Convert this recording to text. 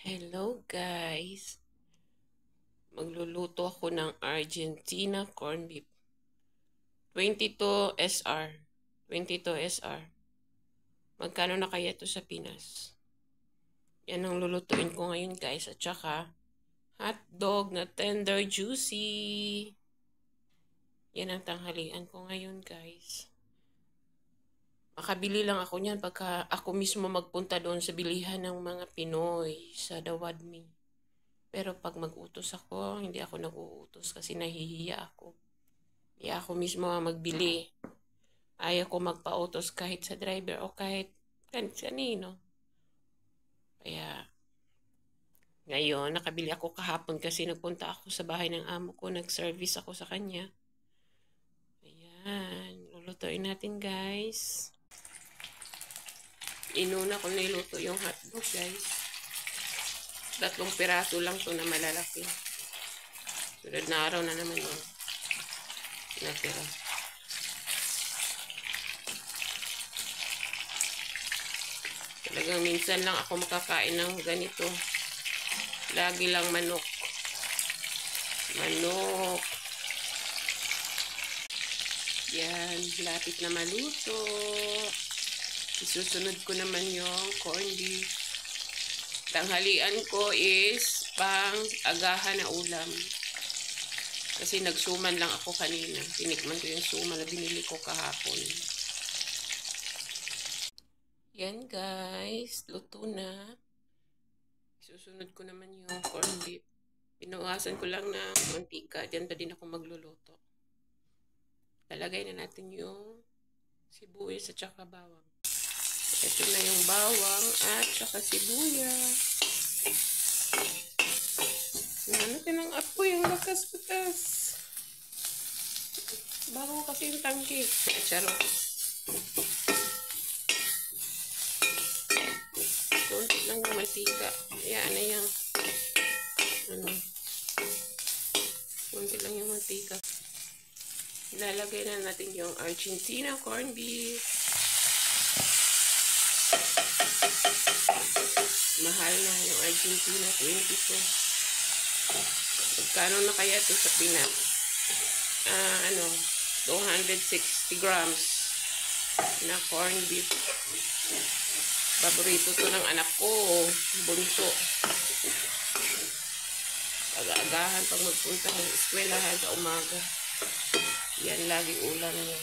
Hello guys! Magluluto ako ng Argentina corned beef. 22 SR. 22 SR. Magkano na kaya ito sa Pinas? Yan ang lulutuin ko ngayon guys. At saka hotdog na tender juicy. Yan ang tanghalian ko ngayon guys. Makabili lang ako niyan pagka ako mismo magpunta doon sa bilihan ng mga Pinoy sa Dawadmi. Pero pag mag-utos ako, hindi ako nag-uutos kasi nahihiya ako. Kaya ako mismo magbili. Ayaw ko magpa-utos kahit sa driver o kahit kanino. Kaya ngayon, nakabili ako kahapon kasi nagpunta ako sa bahay ng amo ko. Nag-service ako sa kanya. Ayan, lulutuin natin guys. Inuna ko niluto yung hotdog guys. 3 piraso lang to na malalaki. Sunod na araw na naman yun. Natira. Talagang minsan lang ako makakain ng ganito. Lagi lang manok. Manok. Yan. Lapit na maluto. Isusunod ko naman yung corned beef. Tanghalian ko is pang-agahan na ulam. Kasi nagsuman lang ako kanina. Tinikman ko yung suman na binili ko kahapon. Yan guys. Luto na. Susunod ko naman yung corned beef. Pinuwasan ko lang ng mantika. Diyan pa din ako magluluto. Talagay na natin yung sibuyas at saka bawang. Ito na yung bawang at saka sibuyas. Natin ang apoy, ang lakas-lakas. Bago kasi yung tangki. Charot. Kunti lang yung mantika. Ayan na yung kunti lang yung mantika. Ilalagay na natin yung Argentina corned beef. Mahal na yung Argentina 22. Magkano na kaya ito sa Pinas? 260 grams na corned beef. Paborito to ng anak ko, bunso. Pag-aagahan pag magpunta ng eskwelahan sa umaga. Yan lagi ulam niya.